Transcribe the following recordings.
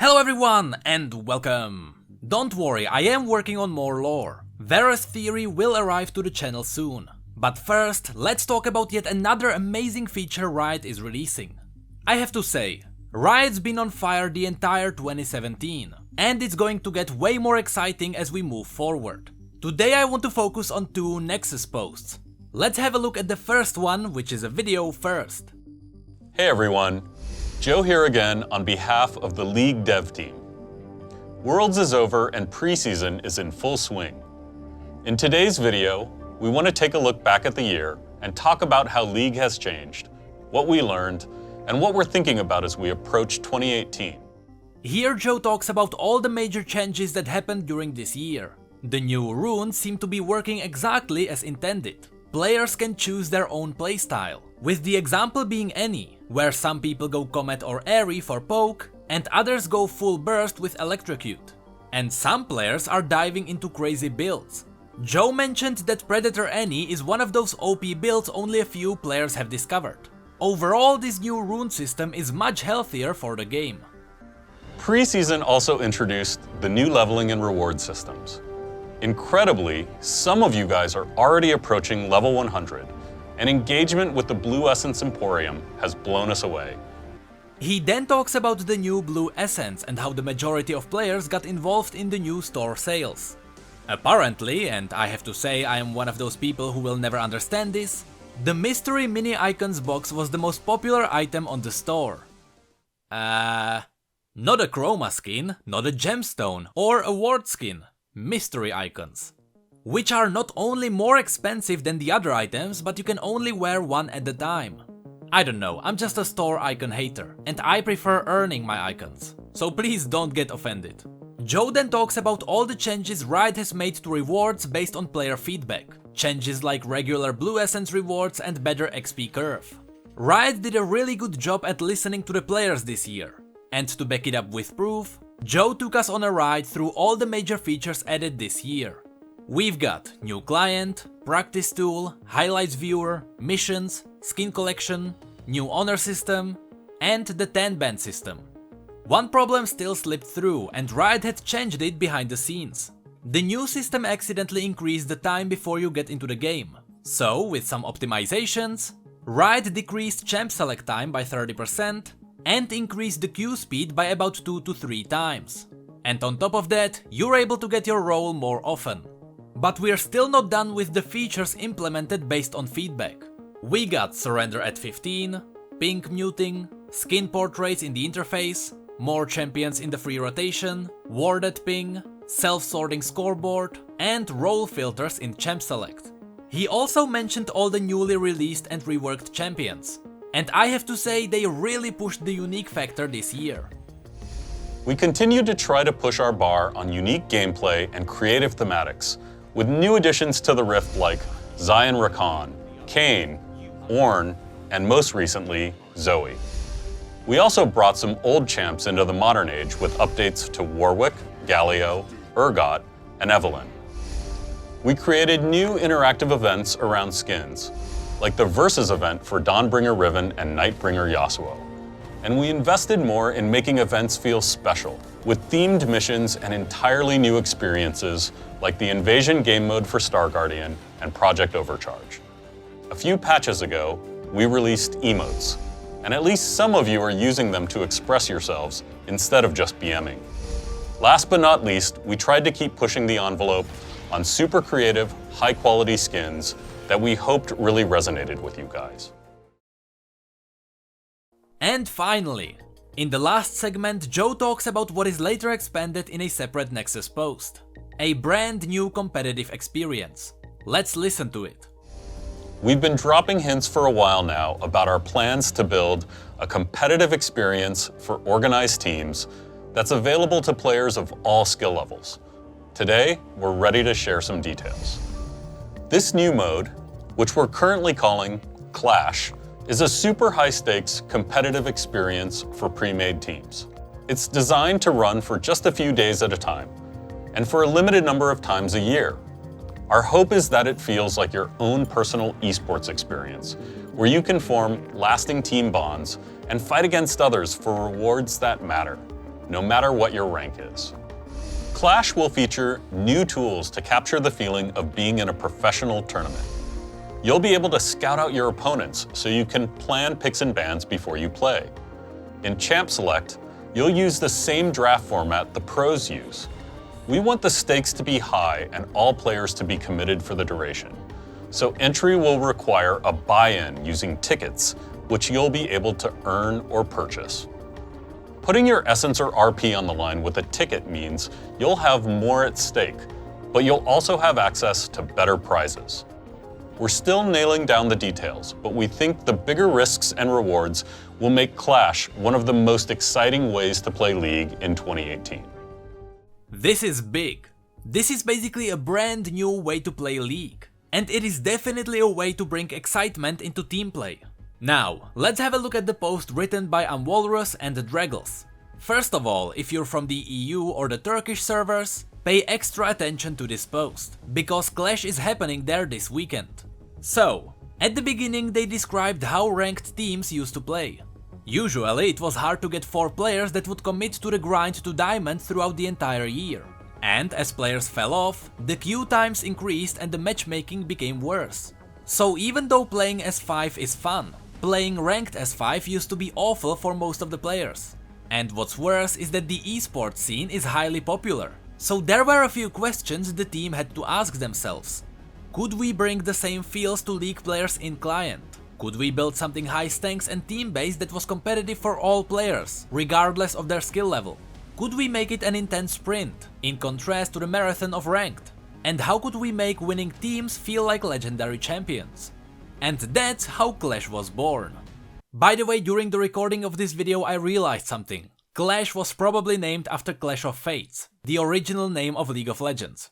Hello everyone and welcome! Don't worry, I am working on more lore. Varus Theory will arrive to the channel soon. But first, let's talk about yet another amazing feature Riot is releasing. I have to say, Riot's been on fire the entire 2017, and it's going to get way more exciting as we move forward. Today I want to focus on two Nexus posts. Let's have a look at the first one, which is a video first. Hey everyone, Joe here again on behalf of the League dev team. Worlds is over and preseason is in full swing. In today's video, we want to take a look back at the year and talk about how League has changed, what we learned, and what we're thinking about as we approach 2018. Here Joe talks about all the major changes that happened during this year. The new runes seem to be working exactly as intended. Players can choose their own playstyle, with the example being any, where some people go Comet or Airy for poke, and others go full burst with Electrocute. And some players are diving into crazy builds. Joe mentioned that Predator Annie is one of those OP builds only a few players have discovered. Overall, this new rune system is much healthier for the game. Preseason also introduced the new leveling and reward systems. Incredibly, some of you guys are already approaching level 100, and engagement with the Blue Essence Emporium has blown us away. He then talks about the new Blue Essence and how the majority of players got involved in the new store sales. Apparently, and I have to say I am one of those people who will never understand this, the Mystery Mini Icons box was the most popular item on the store. Not a Chroma skin, not a Gemstone, or a Ward skin. Mystery icons, which are not only more expensive than the other items, but you can only wear one at a time. I don't know, I'm just a store icon hater, and I prefer earning my icons, so please don't get offended. Joe then talks about all the changes Riot has made to rewards based on player feedback, changes like regular Blue Essence rewards and better XP curve. Riot did a really good job at listening to the players this year, and to back it up with proof, Joe took us on a ride through all the major features added this year. We've got new client, practice tool, highlights viewer, missions, skin collection, new honor system, and the 10-band system. One problem still slipped through, and Riot had changed it behind the scenes. The new system accidentally increased the time before you get into the game. So, with some optimizations, Riot decreased champ select time by 30%, and increase the queue speed by about 2 to 3 times. And on top of that, you're able to get your role more often. But we're still not done with the features implemented based on feedback. We got surrender at 15, pink muting, skin portraits in the interface, more champions in the free rotation, ward at ping, self-sorting scoreboard, and role filters in champ select. He also mentioned all the newly released and reworked champions. And I have to say, they really pushed the unique factor this year. We continue to try to push our bar on unique gameplay and creative thematics, with new additions to the Rift like Zion Rakan, Kayn, Ornn, and most recently, Zoe. We also brought some old champs into the modern age with updates to Warwick, Galio, Urgot, and Evelynn. We created new interactive events around skins, like the Versus event for Dawnbringer Riven and Nightbringer Yasuo. And we invested more in making events feel special, with themed missions and entirely new experiences like the Invasion game mode for Star Guardian and Project Overcharge. A few patches ago, we released emotes, and at least some of you are using them to express yourselves instead of just BMing. Last but not least, we tried to keep pushing the envelope on super creative, high-quality skins that we hoped really resonated with you guys. And finally, in the last segment, Joe talks about what is later expanded in a separate Nexus post. A brand new competitive experience. Let's listen to it. We've been dropping hints for a while now about our plans to build a competitive experience for organized teams that's available to players of all skill levels. Today, we're ready to share some details. This new mode, which we're currently calling Clash, is a super high-stakes competitive experience for pre-made teams. It's designed to run for just a few days at a time, and for a limited number of times a year. Our hope is that it feels like your own personal esports experience, where you can form lasting team bonds and fight against others for rewards that matter. no matter what your rank is. Clash will feature new tools to capture the feeling of being in a professional tournament. You'll be able to scout out your opponents so you can plan picks and bans before you play. In Champ Select, you'll use the same draft format the pros use. We want the stakes to be high and all players to be committed for the duration. So entry will require a buy-in using tickets, which you'll be able to earn or purchase. Putting your essence or RP on the line with a ticket means you'll have more at stake, but you'll also have access to better prizes. We're still nailing down the details, but we think the bigger risks and rewards will make Clash one of the most exciting ways to play League in 2018. This is big. This is basically a brand new way to play League, and it is definitely a way to bring excitement into team play. Now, let's have a look at the post written by Amwalrus and Draggles. First of all, if you're from the EU or the Turkish servers, pay extra attention to this post, because Clash is happening there this weekend. So, at the beginning they described how ranked teams used to play. Usually it was hard to get 4 players that would commit to the grind to Diamond throughout the entire year. And as players fell off, the queue times increased and the matchmaking became worse. So even though playing S5 is fun, playing ranked S5 used to be awful for most of the players. And what's worse is that the esports scene is highly popular. So there were a few questions the team had to ask themselves. Could we bring the same feels to League players in client? Could we build something high stakes and team-based that was competitive for all players, regardless of their skill level? Could we make it an intense sprint, in contrast to the marathon of ranked? And how could we make winning teams feel like legendary champions? And that's how Clash was born. By the way, during the recording of this video I realized something. Clash was probably named after Clash of Fates, the original name of League of Legends.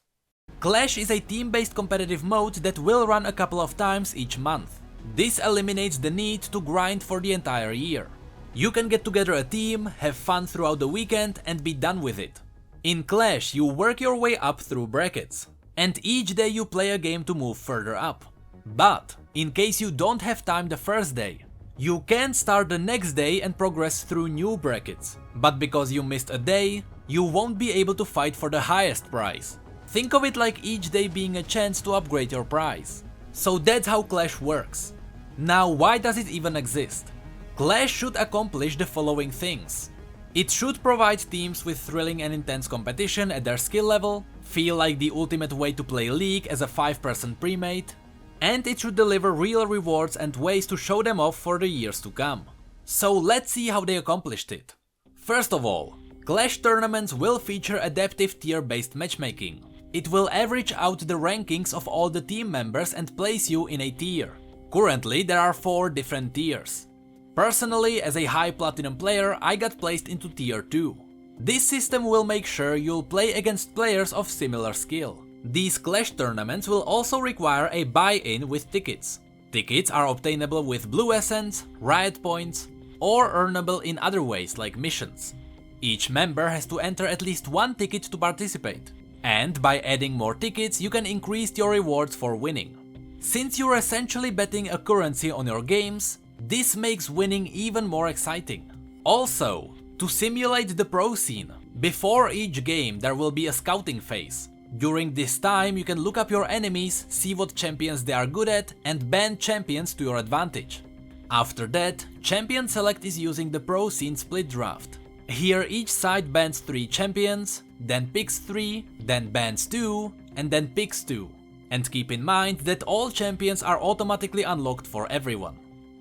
Clash is a team-based competitive mode that will run a couple of times each month. This eliminates the need to grind for the entire year. You can get together a team, have fun throughout the weekend and be done with it. In Clash you work your way up through brackets, and each day you play a game to move further up. But, in case you don't have time the first day, you can start the next day and progress through new brackets. But because you missed a day, you won't be able to fight for the highest prize. Think of it like each day being a chance to upgrade your prize. So that's how Clash works. Now why does it even exist? Clash should accomplish the following things. It should provide teams with thrilling and intense competition at their skill level, feel like the ultimate way to play League as a 5-person pre-mate, and it should deliver real rewards and ways to show them off for the years to come. So let's see how they accomplished it. First of all, Clash tournaments will feature adaptive tier-based matchmaking. It will average out the rankings of all the team members and place you in a tier. Currently there are 4 different tiers. Personally, as a high platinum player, I got placed into tier 2. This system will make sure you'll play against players of similar skill. These Clash tournaments will also require a buy-in with tickets. Tickets are obtainable with Blue Essence, Riot Points, or earnable in other ways like missions. Each member has to enter at least 1 ticket to participate, and by adding more tickets you can increase your rewards for winning. Since you're essentially betting a currency on your games, this makes winning even more exciting. Also, to simulate the pro scene, before each game there will be a scouting phase. During this time you can look up your enemies, see what champions they are good at, and ban champions to your advantage. After that, Champion Select is using the pro scene split draft. Here each side bans 3 champions, then picks 3, then bans 2, and then picks 2. And keep in mind that all champions are automatically unlocked for everyone.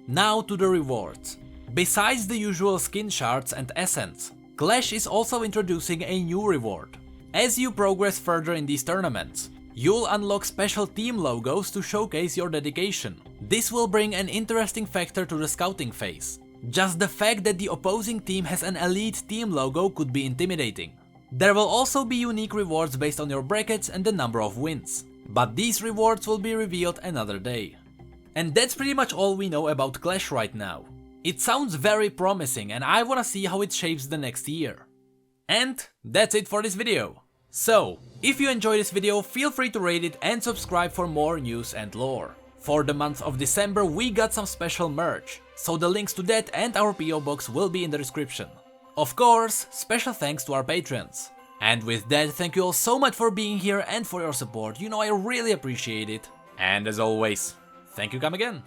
Now to the rewards. Besides the usual skin shards and essence, Clash is also introducing a new reward. As you progress further in these tournaments, you'll unlock special team logos to showcase your dedication. This will bring an interesting factor to the scouting phase. Just the fact that the opposing team has an elite team logo could be intimidating. There will also be unique rewards based on your brackets and the number of wins. But these rewards will be revealed another day. And that's pretty much all we know about Clash right now. It sounds very promising and I wanna see how it shapes the next year. And that's it for this video. So, if you enjoyed this video, feel free to rate it and subscribe for more news and lore. For the month of December we got some special merch, so the links to that and our P.O. Box will be in the description. Of course, special thanks to our patrons. And with that, thank you all so much for being here and for your support, you know I really appreciate it. And as always, thank you come again.